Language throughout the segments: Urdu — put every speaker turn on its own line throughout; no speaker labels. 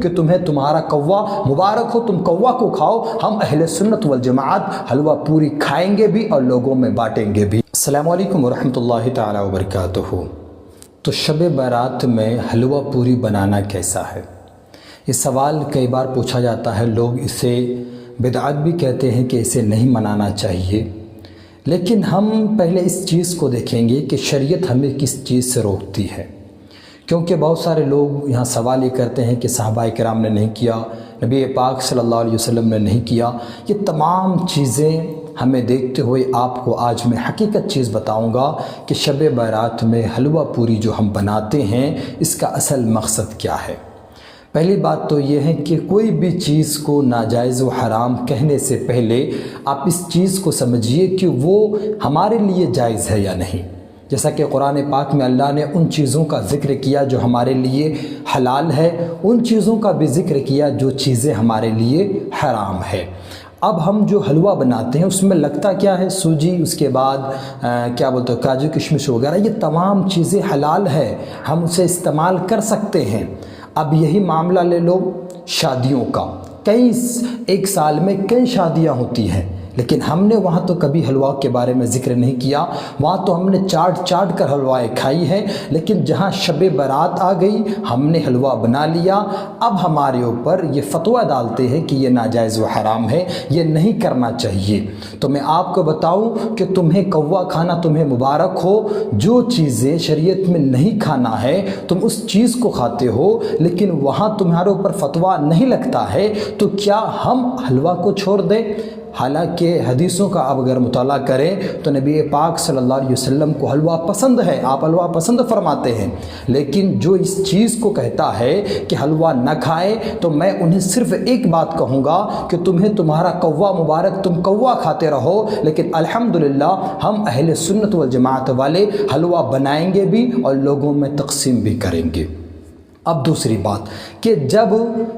کہ تمہیں تمہارا کوا مبارک ہو، تم کوا کو کھاؤ، ہم اہل سنت والجماعت حلوہ پوری کھائیں گے بھی اور لوگوں میں بانٹیں گے بھی۔ السلام علیکم ورحمۃ اللہ تعالی وبرکاتہ۔ تو شب برات میں حلوہ پوری بنانا کیسا ہے؟ یہ سوال کئی بار پوچھا جاتا ہے، لوگ اسے بدعت بھی کہتے ہیں کہ اسے نہیں منانا چاہیے، لیکن ہم پہلے اس چیز کو دیکھیں گے کہ شریعت ہمیں کس چیز سے روکتی ہے، کیونکہ بہت سارے لوگ یہاں سوال یہ کرتے ہیں کہ صحابہ کرام نے نہیں کیا، نبی پاک صلی اللہ علیہ وسلم نے نہیں کیا۔ یہ تمام چیزیں ہمیں دیکھتے ہوئے آپ کو آج میں حقیقت چیز بتاؤں گا کہ شب برات میں حلوہ پوری جو ہم بناتے ہیں اس کا اصل مقصد کیا ہے۔ پہلی بات تو یہ ہے کہ کوئی بھی چیز کو ناجائز و حرام کہنے سے پہلے آپ اس چیز کو سمجھیے کہ وہ ہمارے لیے جائز ہے یا نہیں۔ جیسا کہ قرآن پاک میں اللہ نے ان چیزوں کا ذکر کیا جو ہمارے لیے حلال ہے، ان چیزوں کا بھی ذکر کیا جو چیزیں ہمارے لیے حرام ہے۔ اب ہم جو حلوہ بناتے ہیں اس میں لگتا کیا ہے؟ سوجی، اس کے بعد کیا بولتے ہیں کاجو کشمش وغیرہ، یہ تمام چیزیں حلال ہے، ہم اسے استعمال کر سکتے ہیں۔ اب یہی معاملہ لے لو شادیوں کا، ایک سال میں کئی شادیاں ہوتی ہیں، لیکن ہم نے وہاں تو کبھی حلوہ کے بارے میں ذکر نہیں کیا، وہاں تو ہم نے چاٹ کر حلوائیں کھائی ہیں، لیکن جہاں شب برات آ گئی ہم نے حلوہ بنا لیا، اب ہمارے اوپر یہ فتویٰ ڈالتے ہیں کہ یہ ناجائز و حرام ہے، یہ نہیں کرنا چاہیے۔ تو میں آپ کو بتاؤں کہ تمہیں کوا کھانا تمہیں مبارک ہو، جو چیزیں شریعت میں نہیں کھانا ہے تم اس چیز کو کھاتے ہو، لیکن وہاں تمہارے اوپر فتویٰ نہیں لگتا ہے، تو کیا ہم حلوہ کو چھوڑ دیں؟ حالانکہ حدیثوں کا آپ اگر مطالعہ کریں تو نبی پاک صلی اللہ علیہ وسلم کو حلوہ پسند ہے، آپ حلوہ پسند فرماتے ہیں، لیکن جو اس چیز کو کہتا ہے کہ حلوہ نہ کھائے تو میں انہیں صرف ایک بات کہوں گا کہ تمہیں تمہارا کوا مبارک، تم کوا کھاتے رہو، لیکن الحمدللہ ہم اہل سنت والجماعت والے حلوہ بنائیں گے بھی اور لوگوں میں تقسیم بھی کریں گے۔ اب دوسری بات کہ جب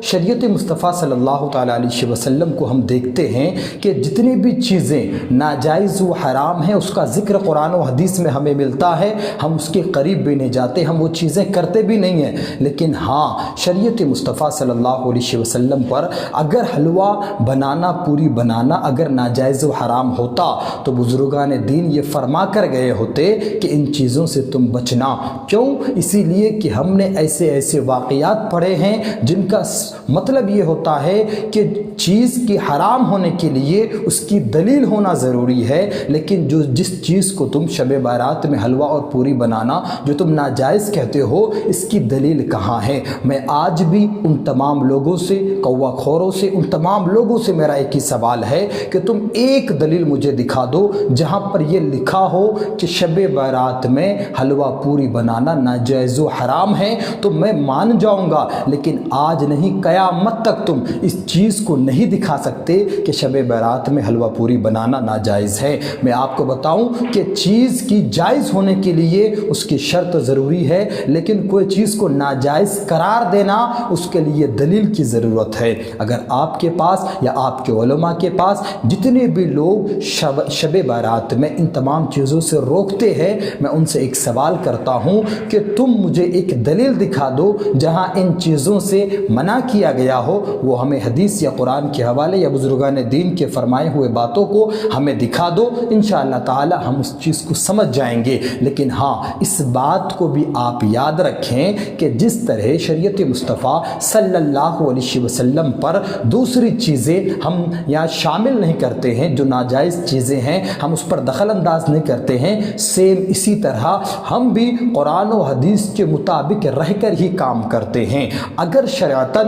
شریعت مصطفیٰ صلی اللہ تعالیٰ علیہ وسلم کو ہم دیکھتے ہیں کہ جتنی بھی چیزیں ناجائز و حرام ہیں اس کا ذکر قرآن و حدیث میں ہمیں ملتا ہے، ہم اس کے قریب بھی نہیں جاتے، ہم وہ چیزیں کرتے بھی نہیں ہیں، لیکن ہاں شریعت مصطفیٰ صلی اللہ علیہ وسلم پر اگر حلوہ بنانا، پوری بنانا اگر ناجائز و حرام ہوتا تو بزرگان دین یہ فرما کر گئے ہوتے کہ ان چیزوں سے تم بچنا۔ کیوں؟ اسی لیے کہ ہم نے ایسے واقعات پڑھے ہیں جن کا مطلب یہ ہوتا ہے کہ چیز کی حرام ہونے کے لیے اس کی دلیل ہونا ضروری ہے، لیکن جس چیز کو تم شب برات میں حلوہ اور پوری بنانا جو تم ناجائز کہتے ہو اس کی دلیل کہاں ہے؟ میں آج بھی ان تمام لوگوں سے، کوا خوروں سے، ان تمام لوگوں سے میرا ایک ہی سوال ہے کہ تم ایک دلیل مجھے دکھا دو جہاں پر یہ لکھا ہو کہ شب برات میں حلوہ پوری بنانا ناجائز و حرام ہے، تو میں مان جاؤں گا، لیکن آج نہیں قیامت تک تم اس چیز کو نہیں دکھا سکتے کہ شب برات میں حلوہ پوری بنانا ناجائز ہے۔ میں آپ کو بتاؤں کہ چیز کی جائز ہونے کے لیے اس کی شرط ضروری ہے، لیکن کوئی چیز کو ناجائز قرار دینا اس کے لیے دلیل کی ضرورت ہے۔ اگر آپ کے پاس یا آپ کے علماء کے پاس جتنے بھی لوگ شب برات میں ان تمام چیزوں سے روکتے ہیں، میں ان سے ایک سوال کرتا ہوں کہ تم مجھے ایک دلیل دکھا دو جہاں ان چیزوں سے منع کیا گیا ہو، وہ ہمیں حدیث یا قرآن کے حوالے یا بزرگان دین کے فرمائے ہوئے باتوں کو ہمیں دکھا دو، انشاءاللہ تعالی ہم اس چیز کو سمجھ جائیں گے۔ لیکن ہاں اس بات کو بھی آپ یاد رکھیں کہ جس طرح شریعت مصطفیٰ صلی اللہ علیہ وسلم پر دوسری چیزیں ہم یہاں شامل نہیں کرتے ہیں، جو ناجائز چیزیں ہیں ہم اس پر دخل انداز نہیں کرتے ہیں، سیم اسی طرح ہم بھی قرآن و حدیث کے مطابق رہ کر ہی کام کرتے ہیں۔ اگر شرعتاً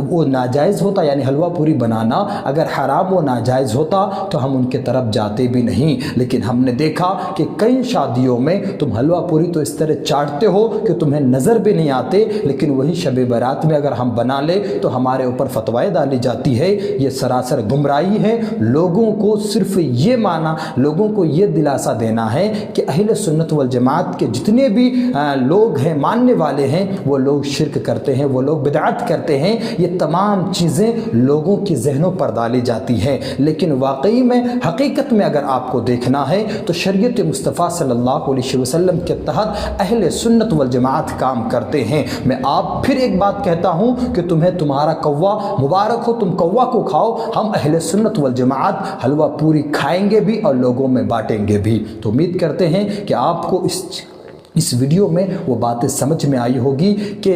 وہ ناجائز ہوتا، یعنی حلوہ پوری بنانا اگر حرام و ناجائز ہوتا تو ہم ان کے طرف جاتے بھی نہیں، لیکن ہم نے دیکھا کہ کئی شادیوں میں تم حلوہ پوری تو اس طرح چاٹتے ہو کہ تمہیں نظر بھی نہیں آتے، لیکن وہی شب برات میں اگر ہم بنا لے تو ہمارے اوپر فتوائیں ڈالی جاتی ہے۔ یہ سراسر گمراہی ہے۔ لوگوں کو صرف یہ مانا، لوگوں کو یہ دلاسا دینا ہے کہ اہل سنت والجماعت کے جتنے بھی لوگ ہیں، ماننے والے ہیں، وہ وہ لوگ شرک کرتے ہیں، وہ لوگ بدعت کرتے ہیں، یہ تمام چیزیں لوگوں کی ذہنوں پر ڈالی جاتی ہیں۔ لیکن واقعی میں حقیقت میں اگر آپ کو دیکھنا ہے تو شریعت مصطفیٰ صلی اللہ علیہ وسلم کے تحت اہل سنت والجماعت کام کرتے ہیں۔ میں آپ پھر ایک بات کہتا ہوں کہ تمہیں تمہارا کوا مبارک ہو، تم کوا کو کھاؤ، ہم اہل سنت والجماعت حلوہ پوری کھائیں گے بھی اور لوگوں میں بانٹیں گے بھی۔ تو امید کرتے ہیں کہ آپ کو اس ویڈیو میں وہ باتیں سمجھ میں آئی ہوگی کہ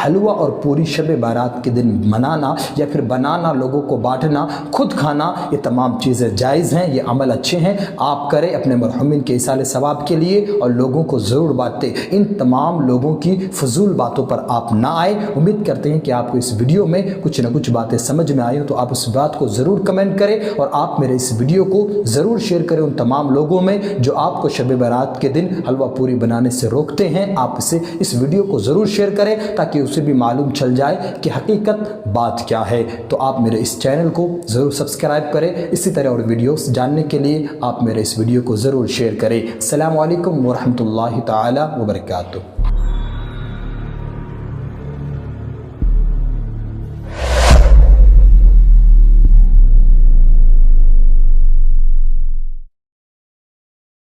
حلوہ اور پوری شب بارات کے دن منانا یا پھر بنانا، لوگوں کو بانٹنا، خود کھانا، یہ تمام چیزیں جائز ہیں، یہ عمل اچھے ہیں، آپ کریں اپنے مرحومین کے ایصال ثواب کے لیے اور لوگوں کو ضرور بانٹیں۔ ان تمام لوگوں کی فضول باتوں پر آپ نہ آئے۔ امید کرتے ہیں کہ آپ کو اس ویڈیو میں کچھ نہ کچھ باتیں سمجھ میں آئی ہوں، تو آپ اس بات کو ضرور کمنٹ کریں اور آپ میرے اس ویڈیو کو ضرور شیئر کریں ان تمام لوگوں میں جو آپ کو شب بارات کے دن حلوہ پوری بنانے سے روکتے ہیں۔ آپ اس ویڈیو کو ضرور شیئر کریں تاکہ اسے بھی معلوم چل جائے کہ حقیقت بات کیا ہے۔ تو آپ میرے اس چینل کو ضرور سبسکرائب کریں، اسی طرح اور ویڈیوز جاننے کے لیے آپ میرے اس ویڈیو کو ضرور شیئر کریں۔ السلام علیکم ورحمۃ اللہ تعالی وبرکاتہ۔